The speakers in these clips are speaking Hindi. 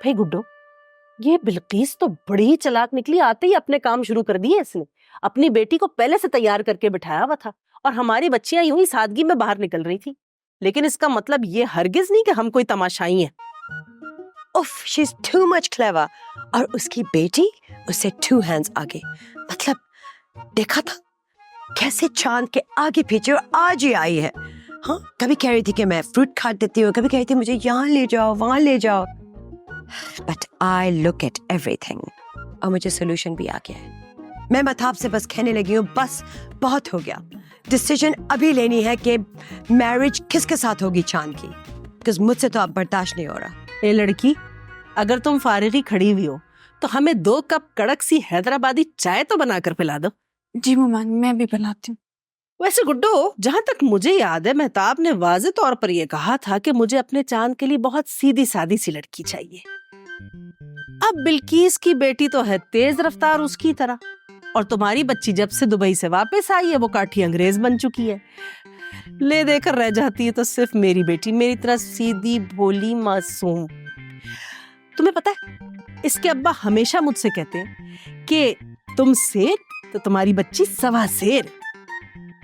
भाई गुड्डो, ये बिल्किस तो बड़ी ही चालाक निकली, आते ही अपने काम शुरू कर दिए इसने। अपनी बेटी को पहले से तैयार करके बिठाया हुआ था और हमारी बच्चियां यूं ही सादगी में बाहर निकल रही थी। लेकिन इसका मतलब ये हरगिज नहीं कि हम कोई तमाशाई हैं। उफ, she is too much clever. और उसकी बेटी उससे 2 hands आगे। मतलब देखा था कैसे चांद के आगे पीछे और आज ही आई है। हाँ, कभी कह रही थी कि मैं फ्रूट खा देती हूँ, कभी कह रही थी मुझे यहाँ ले जाओ वहां ले जाओ। But I look at everything और मुझे सोल्यूशन भी आ गया है। मैं मताब से बस कहने लगी हूँ, बस बहुत हो गया। डिसीजन अभी लेनी है कि मैरिज किसके साथ होगी चांद की, बिकॉज मुझसे तो अब बर्दाश्त नहीं हो रहा। ए लड़की, अगर तुम फारिगी खड़ी हुई हो तो हमें 2 कप कड़क सी हैदराबादी चाय तो बनाकर पिला दो। जी मम्मा, मैं भी बनाती हूँ। वैसे गुड्डो, जहां तक मुझे याद है मेहताब ने वाज़े तौर पर यह कहा था कि मुझे अपने चांद के लिए बहुत सीधी सादी सी लड़की चाहिए। अब बिल्किस की बेटी तो है तेज रफ्तार उसकी तरह, और तुम्हारी बच्ची जब से दुबई से वापस आई है वो काठी अंग्रेज बन चुकी है। ले देकर रह जाती है तो सिर्फ मेरी बेटी, मेरी तरह सीधी भोली मासूम। तुम्हें पता है, इसके अब्बा हमेशा मुझसे कहते हैं कि तुम शेर तो तुम्हारी बच्ची 1.25 शेर।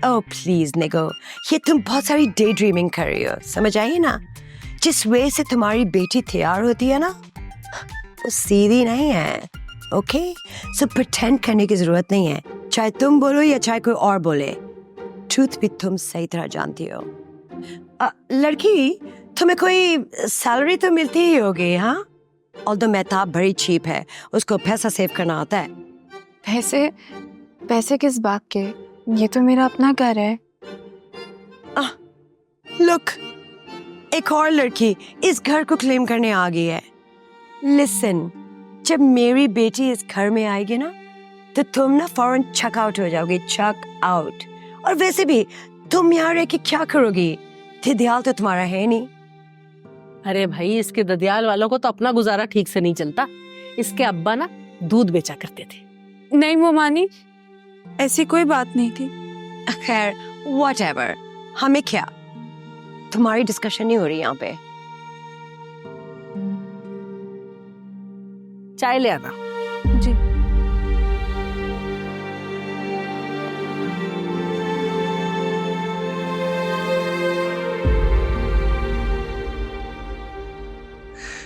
ओह प्लीज निगो, ये तुम बहुत सारी डे ड्रीमिंग कर रही हो, समझ आई ना? जिस वे से तुम्हारी बेटी तैयार होती है ना, वो सीधी नहीं है। ओके, सो प्रिटेंड करने की जरूरत नहीं है, चाहे तुम बोलो या चाहे कोई और बोले। ट्रूथ भी तुम सही तरह जानती हो। लड़की, तुम्हें कोई सैलरी तो मिलती ही होगी, हाँ? ऑल्दो मेहताब बड़ी चीप है, उसको पैसा सेव करना आता है। पैसे पैसे किस बात के? ये तो मेरा अपना घर है। लुक, एक और लड़की इस घर को क्लेम करने आ गई है। लिसन, जब मेरी बेटी इस घर में आएगी ना, तो तुम ना फौरन चक आउट हो जाओगी, चक आउट। और वैसे भी तुम यहाँ रह के क्या करोगी? ददियाल तो तुम्हारा है नहीं। अरे भाई, इसके ददियाल वालों को तो अपना गुजारा ठीक से नहीं चलता। इसके अब्बा ना दूध बेचा करते थे। नहीं मोमानी, ऐसी कोई बात नहीं थी। खैर, व्हाटएवर, हमें क्या, तुम्हारी डिस्कशन नहीं हो रही यहाँ पे। चाय ले आना। जी।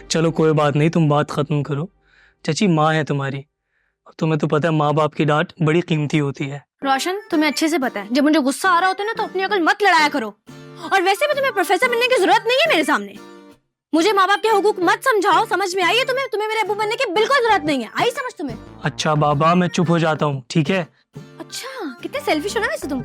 चलो कोई बात नहीं, तुम बात खत्म करो। चची माँ है तुम्हारी, तुम्हें तो पता है माँ बाप की डांट बड़ी कीमती होती है। रोशन, तुम्हें अच्छे से पता है, जब मुझे गुस्सा आ रहा होता है ना तो अपनी अकल मत लड़ाया करो। और वैसे भी तुम्हें प्रोफेसर बनने की जरूरत नहीं है मेरे सामने। मुझे माँ बाप के हुकूक मत समझाओ, समझ में आई है तुम्हें? तुम्हें मेरे अब्बू बनने की बिल्कुल जरूरत नहीं है, आई समझ तुम्हें? अच्छा बाबा, मैं चुप हो जाता हूँ, ठीक है? अच्छा, कितने सेल्फिश हो ना वैसे तुम।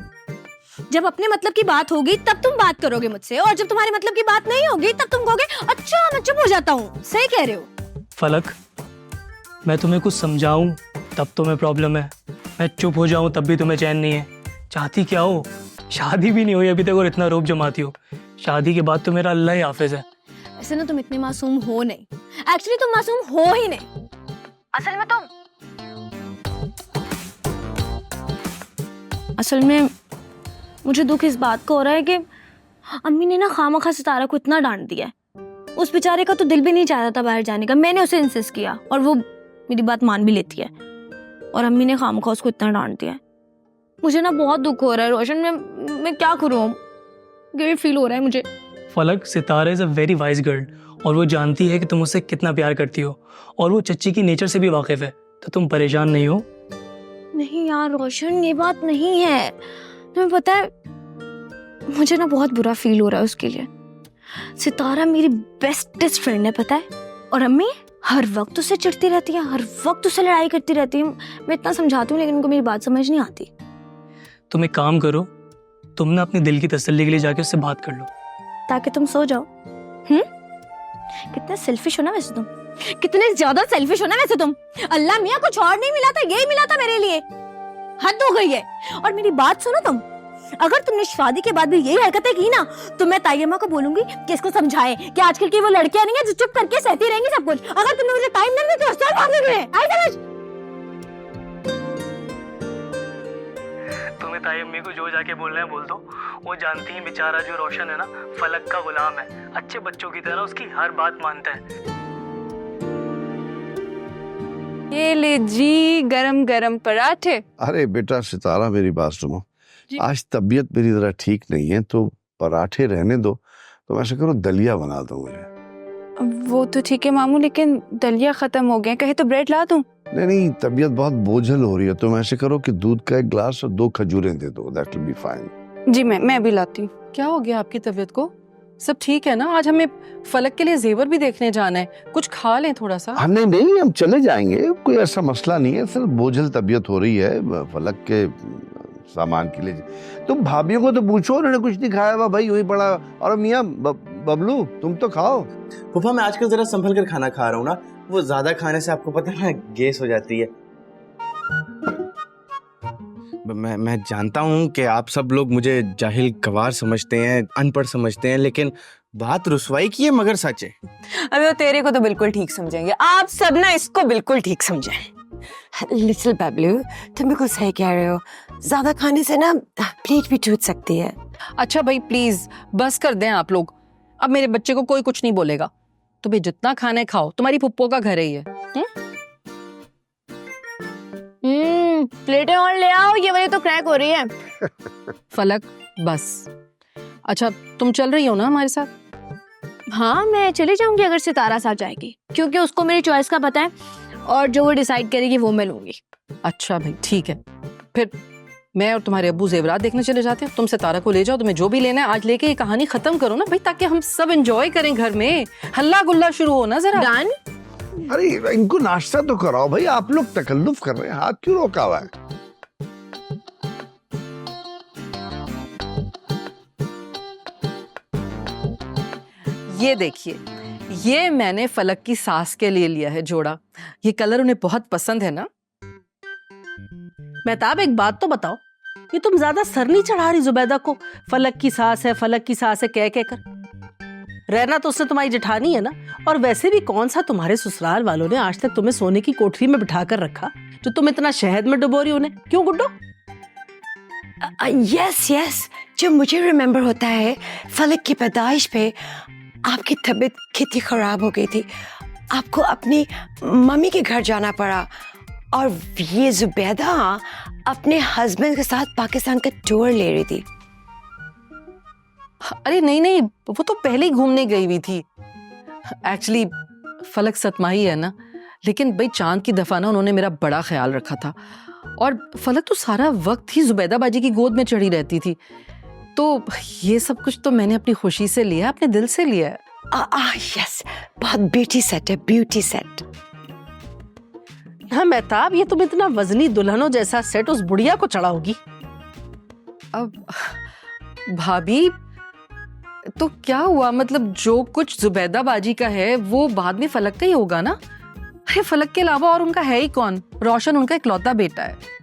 जब अपने मतलब की बात होगी तब तुम बात करोगे मुझसे, और जब तुम्हारे मतलब की बात नहीं होगी तब तुम कहोगे अच्छा मैं चुप हो जाता हूँ। सही कह रहे हो। फलक, मैं तुम्हें कुछ समझाऊं तब तुम्हें प्रॉब्लम है, मैं चुप हो जाऊं तब भी तुम्हें चैन नहीं है। चाहती क्या हो? शादी भी नहीं हुई अभी तक और इतना रोब जमाती हो। शादी के बाद तो मेरा अल्लाह ही हाफिज है। ऐसे ना तुम इतने मासूम हो नहीं, एक्चुअली तुम मासूम हो ही नहीं। असल में मुझे दुख इस बात का हो रहा है कि अम्मी ने ना खामखा सितारा को इतना डांट दिया है। उस बेचारे का तो दिल भी नहीं चाह रहा था बाहर जाने का, मैंने उसे इंसिस्ट किया और वो मेरी बात मान भी लेती है, और अम्मी ने खामखा उसको इतना डांट दिया है। मुझे ना बहुत दुख हो रहा है रोशन, मैं क्या करूँ, गिल्ट फील हो रहा है मुझे। Falak, Sitara is a very wise girl और वो जानती है कि तुम उससे कितना प्यार करती हो, और वो चच्ची की नेचर से भी वाकिफ है, तो तुम परेशान नहीं हो। नहीं यार रोशन, ये बात नहीं है। तुम्हें पता है मुझे ना बहुत बुरा फील हो रहा है उसके लिए। सितारा मेरी बेस्टेस्ट फ्रेंड है, पता है, और अम्मी हर वक्त उससे चिढ़ती रहती है, हर वक्त उससे लड़ाई करती रहती है। मैं इतना समझाती हूँ लेकिन उनको मेरी बात समझ नहीं आती। तुम एक काम करो, तुम ना अपने दिल की तसल्ली के लिए जाके उससे बात कर लो, ताकि तुम सो जाओ। कितने सेल्फिश हो ना वैसे तुम, कितने ज्यादा सेल्फिश हो ना वैसे तुम। अल्लाह मियाँ, कुछ और नहीं मिला था, यही मिला था मेरे लिए। हद हो गई है। और मेरी बात सुनो तुम, अगर तुमने शादी के बाद भी यही हरकतें की ना तो मैं तायम्मा को बोलूंगी कि इसको समझाए कि आजकल की वो लड़कियां नहीं है जो चुप करके सहती रहेंगी सब कुछ। अगर तुमने मुझे टाइम नहीं दिया तो सब भागने गए, आई समझ? तुम्हें तायम्मी को जो जाके बोलना है बोल दो। वो जानती है बेचारा जो रोशन है ना, फलक का गुलाम है, अच्छे बच्चों की तरह उसकी हर बात मानता है। ये ले जी गरम गरम पराठे। अरे बेटा सितारा, मेरी बात सुनो। आज तबीयत मेरी जरा ठीक नहीं है, तो पराठे रहने दो। तो ऐसा करो, दलिया बना दो मुझे। वो तो ठीक है मामू, लेकिन दलिया खत्म हो गया, कहे तो ब्रेड ला दूं? नहीं नहीं, तबीयत बहुत बोझल हो रही है। तुम ऐसे करो कि दूध का 1 गिलास और 2 खजूरें दे दो, दैट विल बी फाइन। जी मैं भी लाती हूँ। क्या हो गया आपकी तबीयत को? सब ठीक है ना? आज हमें फलक के लिए जेवर भी देखने जाना है, कुछ खा लें थोड़ा सा। हाँ नहीं, हम चले जाएंगे, कोई ऐसा मसला नहीं है। सिर्फ बोझल तबीयत हो रही है फलक के सामान के लिए। तुम भाभीियों को तो पूछो, उन्होंने कुछ नहीं खाया हुआ भाई, वही पड़ा। और मियाँ बबलू, तुम तो खाओ। फूफा मैं आजकल जरा संभल कर खाना खा रहा हूँ ना, वो ज्यादा खाने से आपको पता है ना गैस हो जाती है। मैं जानता हूँ कि आप सब लोग मुझे जाहिल गवार समझते हैं, अनपढ़ समझते हैं, लेकिन बात रुसवाई की है मगर सच है। अभी वो तेरे को तो बिल्कुल ठीक समझेंगे, आप सब ना इसको बिल्कुल ठीक समझें। लिटिल बबलू, तुम बिल्कुल सही कह रहे हो, ज्यादा खाने से ना प्लेट भी टूट सकती है। अच्छा भाई प्लीज बस कर दें आप लोग, अब मेरे बच्चे को कोई कुछ नहीं बोलेगा। तुम्हें जितना खाना है खाओ, तुम्हारी पुप्पो का घर है ये। प्लेटें और ले आओ, ये वाली तो क्रैक हो रही है। फलक बस। अच्छा तुम चल रही हो ना हमारे साथ? हाँ मैं चली जाऊंगी अगर सितारा साथ जाएगी, क्योंकि उसको मेरी चॉइस का पता है और जो वो डिसाइड करेगी वो मैं लूंगी। अच्छा भाई ठीक है, फिर मैं और तुम्हारे अब्बू जेवरात देखने चले जाते हैं। तुम सितारा को ले जाओ, तुम्हें जो भी लेना है आज लेके ये कहानी खत्म करो ना भाई, ताकि हम सब एंजॉय करें घर में, हल्ला गुल्ला शुरू हो ना जरा। डन। अरे इनको नाश्ता तो कराओ भाई, आप लोग तकल्लुफ कर रहे हैं, हाथ क्यों रोका हुआ है? ये देखिए, ये मैंने फलक की सास के लिए लिया है जोड़ा। ये कलर उन्हें बहुत पसंद है ना। मेहताब एक बात तो बताओ, ये तुम ज्यादा सर नहीं चढ़ा रही जुबैदा को? फलक की सास है, फलक की सास है कह कर। रहना तो उसने तुम्हारी जेठानी है ना। और वैसे भी कौन सा तुम्हारे ससुराल वालों ने आज तक तुम्हें सोने की कोठरी में बिठा कर रखा जो तुम इतना शहद में डुबो रही उन्हें? क्यों गुड्डो? यस, जो मुझे रिमेम्बर होता है, फलक की पैदाइश पे आपकी तबीयत कितनी खराब हो गई थी, आपको अपनी मम्मी के घर जाना पड़ा, और ये जुबैदा अपने हस्बैंड के साथ पाकिस्तान का टूर ले रही थी। अरे नहीं, वो तो पहले ही घूमने गई हुई थी। एक्चुअली फलक सतमाही है ना, लेकिन भाई चांद की दफा ना उन्होंने मेरा बड़ा ख्याल रखा था, और फलक तो सारा वक्त ही जुबैदा बाजी की गोद में चढ़ी रहती थी। तो ये सब कुछ तो मैंने अपनी खुशी से लिया, अपने दिल से लिया है। यस, बहुत ब्यूटी सेट है, ब्यूटी सेट। हाँ मेहताब, ये तुम इतना वजनी दुल्हनों जैसा सेट उस बुढ़िया को चढ़ाओगी? अब भाभी तो क्या हुआ, मतलब जो कुछ जुबैदा बाजी का है वो बाद में फलक का ही होगा ना। अरे फलक के अलावा और उनका है ही कौन? रोशन उनका इकलौता बेटा है।